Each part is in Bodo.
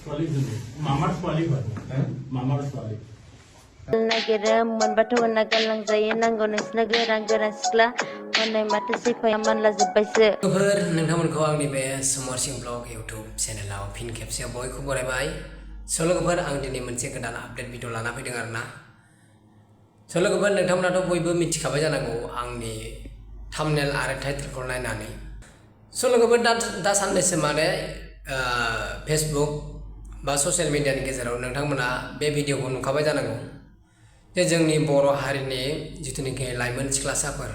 Mamar Swali Mamar Swali. Nagira moनबाथ' मोनना गालांजायो नांगौ नोंसिना गोरान गोरान सिख्ला मोननाय माथो सिफाया मानला जोब्बायसो नोंथांमोनखौ आंनि बे समरसिं ब्लग इउट्युब चेनेलाव फिन खेबसेयाव बयखौ बरायबाय लोगोफोर आं दिनै मोनसे गोदान आपडेट भिडिअ लाना फैदों आरोना लोगोफोर नोंथांमोनाथ' बयबो मिथिखाबाय जानांगौ आंनि थाम्बनेल आरो टाइटेलखौ नायनानै लोगोफोर दा साननैसो माने फेसबुक बा ससियेल मिडियानि गेजेराव नोंथांमोना बे भिडिअखौ नुखाबाय जानांगौ जे जोंनि बर' हारिनि जिथुनिखि लाइमोन सिख्लासाफोर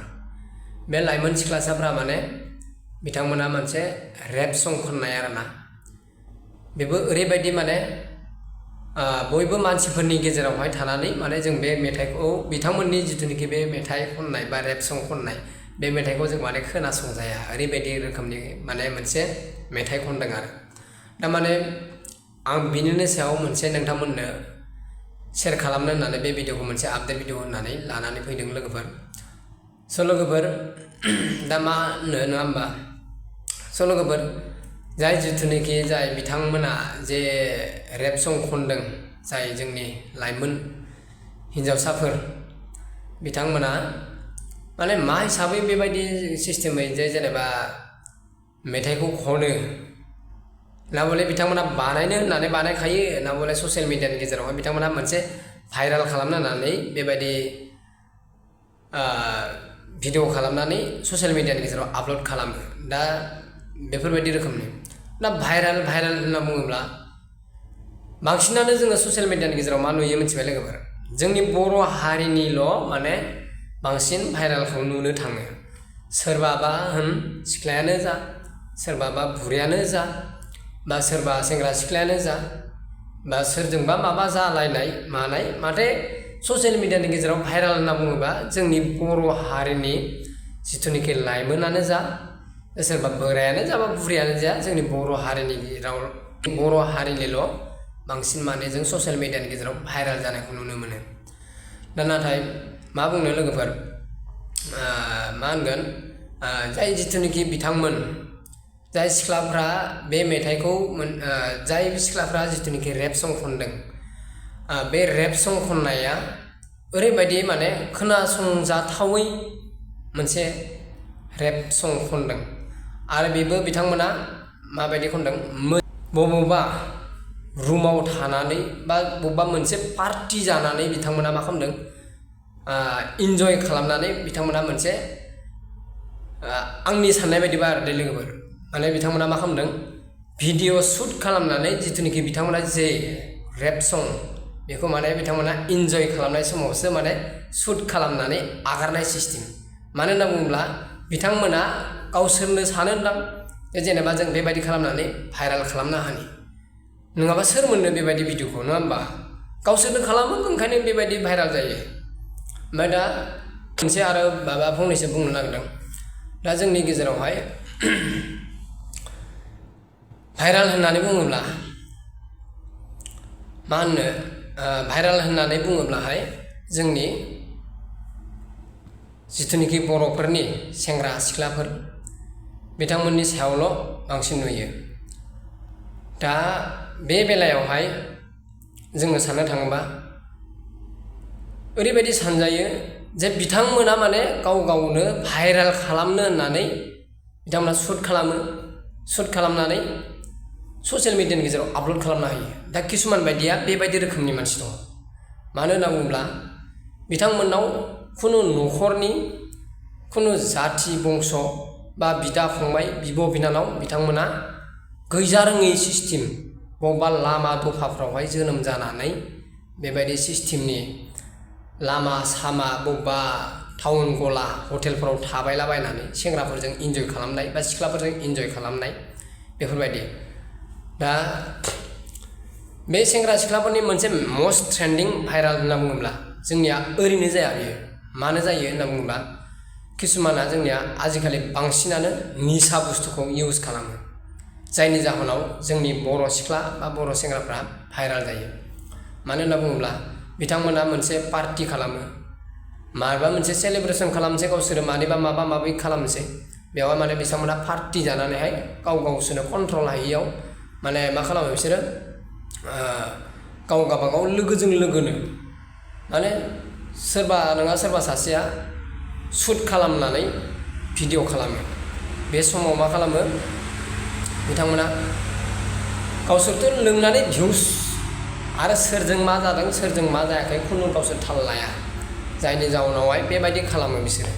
बे लाइमोन सिख्लासाफ्रा माने बिथांमोना मोनसे रेप सं खननाय आरोना बेबो ओरैबायदि माने बयबो मानसिफोरनि गेजेरावहाय थानानै माने जों बे मेथाइखौ बिथांमोननि जिथुनिखि बे मेथाइ खननाय बा रेप सं खननाय बे मेथाइखौ जों माने खोनासंजाया ओरैबायदि रोखोमनि माने मोनसे मेथाइ खनदों आरो दा माने आं बिनिनो सायाव मोनसे नोंथांमोननो शेयार खालामनो होननानै बे भिडिअखौ मोनसे आपडेट भिडिअ होननानै लानानै फैदों लोगोफोर लोगोफोर दा मा होनो नङा होमबा लोगोफोर जाय जिथुनिखि जाय बिथांमोना जे रेप सं खनदों जाय जोंनि लाइमोन हिन्जावसाफोर बिथांमोना माने मा हिसाबै बेबायदि सिस्टेमै जे जेनेबा मेथाइखौ खनो ना बले बिथांमोना बानायनो होननानै बानायखायो ना बले ससियेल मिडियानि गेजेरावहाय बिथांमोना मोनसे भाइराल खालामनो होननानै बेबायदि भिडिअ खालामनानै ससियेल मिडियानि गेजेराव आपल'ड खालामो दा बेफोरबायदि रोखोमनि दा भाइराल होनना बुङोब्ला बांसिनानो जोङो ससियेल मिडियानि गेजेराव मा नुयो मिथिबाय लोगोफोर जोंनि बर' हारिनिल' माने बांसिन भाइरालखौ नुनो थाङो सोरबाबा होन सिख्लायानो जा सोरबाबा बुरैयानो जा बा सोरबा सेंग्रा सिख्लायानो जा बा सोरजोंबा माबा जालायनाय मानाय माथे ससियेल मिडियानि गेजेराव भाइराल होनना बुङोबा जोंनि बर' हारिनि जिथुनिखि लाइमोनानो जा सोरबा बोरायानो जा बा बुरैयानो जा जोंनि बर' हारिनि राव बर' हारिनिल' बांसिन माने जों ससियेल मिडियानि गेजेराव भाइराल जानायखौ नुनो मोनो दा नाथाय मा बुंनो लोगोफोर मा होनगोन जाय जिथुनिखि बिथांमोन जाय सिख्लाफ्रा बे मेथाइखौ जाय सिख्लाफ्रा जिथुनिखि रेप सं खनदों बे रेप सं खननाया ओरैबायदि माने खोनासंजाथावै मोनसे रेप सं खनदों आरो बेबो बिथांमोना माबायदि खनदों बबेबा रुमाव थानानै बा बबेबा मोनसे पार्टि जानानै बिथांमोना मा खालामदों इन्जय खालामनानै बिथांमोना मोनसे आंनि साननाय बायदिबा आरो लोगोफोर माने बिथांमोना मा खालामदों भिडिअ शुट खालामनानै जिथुनिखि बिथांमोना जे रेप सं बेखौ माने बिथांमोना इन्जय खालामनाय समावसो माने शुट खालामनानै आगारनाय सिस्टेम मानो होनना बुङोब्ला बिथांमोना गावसोरनो सानोदां जेनेबा जों बेबायदि खालामनानै भाइराल खालामनो हानि नङाबा सोर मोननो बेबायदि भिडिअखौ नङा होमबा गावसोरनो खालामो ओंखायनो बेबायदि भाइराल जायो ओमफ्राय दा मोनसे आरो माबा फंनैसो बुंनो नागिरदों दा जोंनि गेजेरावहाय भाइराल होननानै बुङोब्ला मा होननो भाइराल होननानै बुङोब्लाहाय जोंनि जिथुनिखि बर'फोरनि सेंग्रा सिख्लाफोर बिथांमोननि सायावल' बांसिन नुयो दा बे बेलायावहाय जोङो साननो थाङोबा ओरैबायदि सानजायो जे बिथांमोना माने गाव गावनो भाइराल खालामनो होननानै बिथांमोना शुट खालामनानै ससियेल मिडियानि गेजेराव आपल'ड खालामनो हायो दा किसुमान बायदिया बेबायदि रोखोमनि मानसि दङ मानो होनना बुङोब्ला बिथांमोननाव खुनु न'खरनि खुनु जाथि बंस' बा बिदा फंबाय बिब' बिनानाव बिथांमोना गैजारोङै सिस्टेम बबेबा लामा दफाफ्रावहाय जोनोम जानानै बेबायदि सिस्टेमनि लामा सामा बबेबा टाउन गला हटेलफोराव थाबायलाबायनानै सेंग्राफोरजों इन्जय खालामनाय बा सिख्लाफोरजों इन्जय खालामनाय बेफोरबायदि दा बे सेंग्रा सिख्लाफोरनि मोनसे मस्ट ट्रेन्डिं भाइराल होनना बुङोब्ला जोंनिया ओरैनो जाया बेयो मानो जायो होनना बुङोब्ला किसुमाना जोंनिया आजिखालि बांसिनानो निसा बुस्थुखौ इउज खालामो जायनि जाहोनाव जोंनि बर' सिख्ला बा बर' सेंग्राफ्रा भाइराल जायो मानो होनना बुङोब्ला बिथांमोना मोनसे पार्टि खालामो माबा मोनसे सेलेब्रेसन खालामनोसै गावसोरो मानिबा माबा माबि खालामनोसै बेवहाय माने बिथांमोना पार्टि जानानैहाय गावसोरनो कन्ट्रल हायैयाव माने मा खालामो बिसोरो गाव गावबागाव लोगोजों लोगोनो माने सोरबा नङा सोरबा सासेया शुट खालामनानै भिडिअ खालामो। बे समाव मा खालामो बिथांमोना गावसोरथ' लोंनानै भिउस आरो सोरजों मा जादों सोरजों मा जायाखै खुनु गावसोर थाल लाया, जायनि जाउनावहाय बेबायदि खालामो बिसोरो।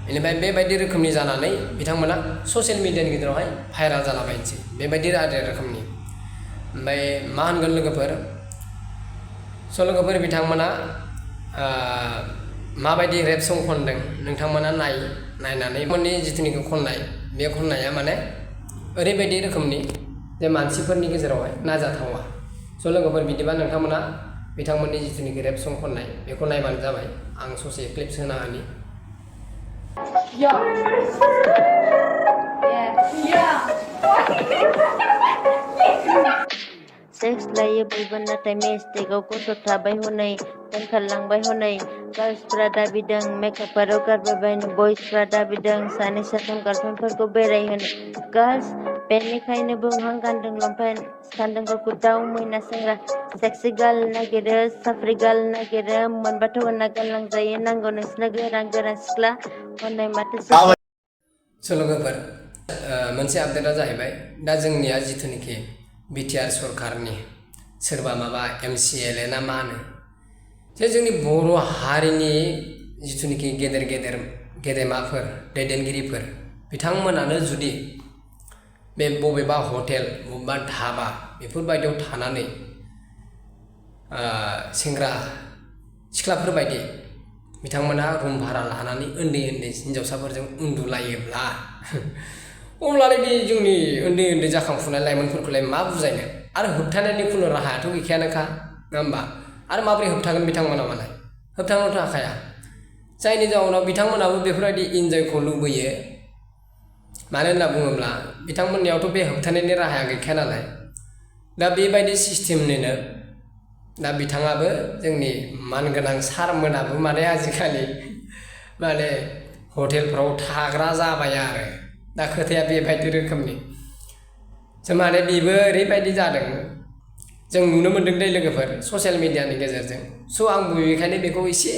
बेनिफ्राय बेबायदि रोखोमनि जानानै बिथांमोना ससियेल मिडियानि गेजेरावहाय भाइराल जालाबायनोसै बेबायदि रोखोमनि। ओमफ्राय मा होनगोन लोगोफोर, स' लोगोफोर बिथांमोना माबायदि रेप सं खनदों नोंथांमोना नायनानै मोननि जिथुनिखि खननाय बे खननाया माने ओरैबायदि रोखोमनि जे मानसिफोरनि गेजेरावहाय नाजाथावा। स' लोगोफोर बिदिबा नोंथांमोना बिथांमोननि जिथुनिखि रेप सं खननाय बेखौ नायबानो जाबाय। आं ससे क्लिप्स होना होनि। सेक्स लायो बयबो नाथाय मिस्टेकआव गथ' थाबाय हनै दोनखारलांबाय हनै गार्लसफ्रा दाबिदों मेकआपआव गारबायबायनो बयसफ्रा दाबिदों सानै साथाम गार्लफ्रेन्डफोरखौ बेरायहोनो गार्लस बेनिखायनो बुंहां गानदों लंपेन्ट सानदों गावखौ दाउ मैना सेंग्रा सेक्सि गार्ल नागिरो साफ्रि गार्ल नागिरो मोनबाथ' होनना गानलांजायो नांगौ नोंसिनो गोरान गोरान सिख्ला हनै माथो स' लोगोफोर मोनसे आपडेटआ जाहैबाय दा जोंनिया जिथुनिखि बिटिआर सरकारनि सोरबा माबा MCLA ना मा होनो जे जोंनि बर' हारिनि जिथुनिखि गेदेमाफोर दैदेनगिरिफोर बिथांमोनानो जुदि बे बबेबा हटेल बबेबा धाबा बेफोरबायदियाव थानानै सेंग्रा सिख्लाफोरबायदि बिथांमोना रुम भारा लानानै उन्दै हिन्जावसाफोरजों उन्दुलायोब्ला अब्लालाय बे जोंनि उन्दै जाखांफुनाय लाइमोनफोरखौलाय मा बुजायनो आरो होबथानायनि खुनु राहायाथ' गैखायानोखा नङा होमबा। आरो माबोरै होबथागोन बिथांमोना मालाय होबथानोथ' हाखाया, जायनि जाउनाव बिथांमोनाबो बेफोरबायदि इन्जयखौ लुबैयो। मानो होनना बुङोब्ला बिथांमोननियावथ' बे होबथानायनि राहाया गैखाया नालाय। दा बेबायदि सिस्टेमनिनो दा बिथाङाबो जोंनि मानगोनां सारमोनाबो माने आजिखालि माने हटेलफ्राव थाग्रा जाबाय आरो दा खोथाया बेबायदि रोखोमनि माने बेबो ओरैबायदि जादों जों नुनो मोन्दों दे लोगोफोर ससियेल मिडियानि गेजेरजों। स' आंबो बेखायनो बेखौ एसे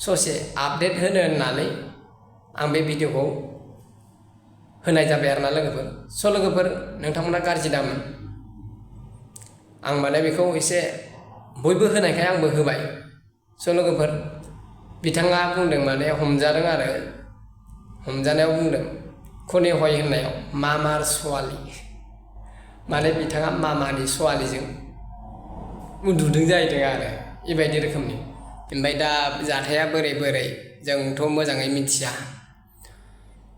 ससे आपडेट होनो होननानै आं बे भिडिअखौ होनाय जाबाय आरोना लोगोफोर। स' लोगोफोर नोंथांमोना गाज्रि दामोन, आं माने बेखौ एसे बयबो होनायखाय आंबो होबाय। स' लोगोफोर बिथाङा बुंदों माने हमजादों आरो हमजानायाव बुंदों खने हय होननायाव मामार सवालि माने बिथाङा मामानि सवालिजों उन्दुदों जाहैदों आरो बेबायदि रोखोमनि। ओमफ्राय दा जाथाया बोरै जोंथ' मोजाङै मिथिया।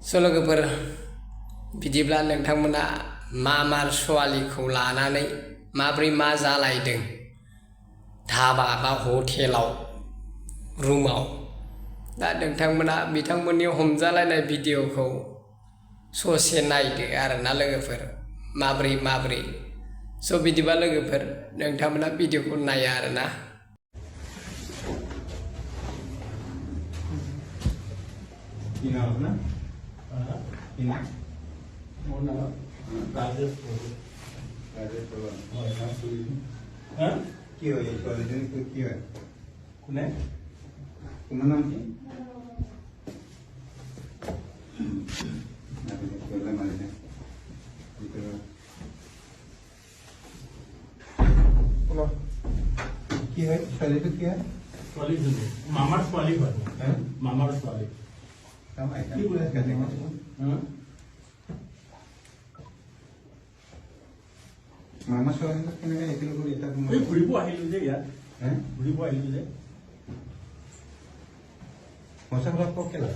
स' लोगोफोर बिदिब्ला नोंथांमोना मामार सवालिखौ लानानै माब्रै मा जालायदों धाबा बा हटेलाव रुमाव, दा नोंथांमोना बिथांमोननि हमजालायनाय भिडिअखौ ससे नायदो आरोना लोगोफोर माब्रै। स' बिदिबा लोगोफोर नोंथांमोना भिडिअखौ नाया आरोना। কি হয় ছোৱালীজনী কি হয় কোনে তোমাৰ নাম কি কি হয় ছোৱালীটো কি হয় ছোৱালীজনী মামাৰ ছোৱালী হয় মামাৰ ছোৱালী কি বোলে মামা ছোৱালী কেনেকৈ একেলগে কৰি এটা ঘূৰিব আহিলো যে ইয়াত ঘূৰিব আহিলো যে সঁচা কথা কওক কেলা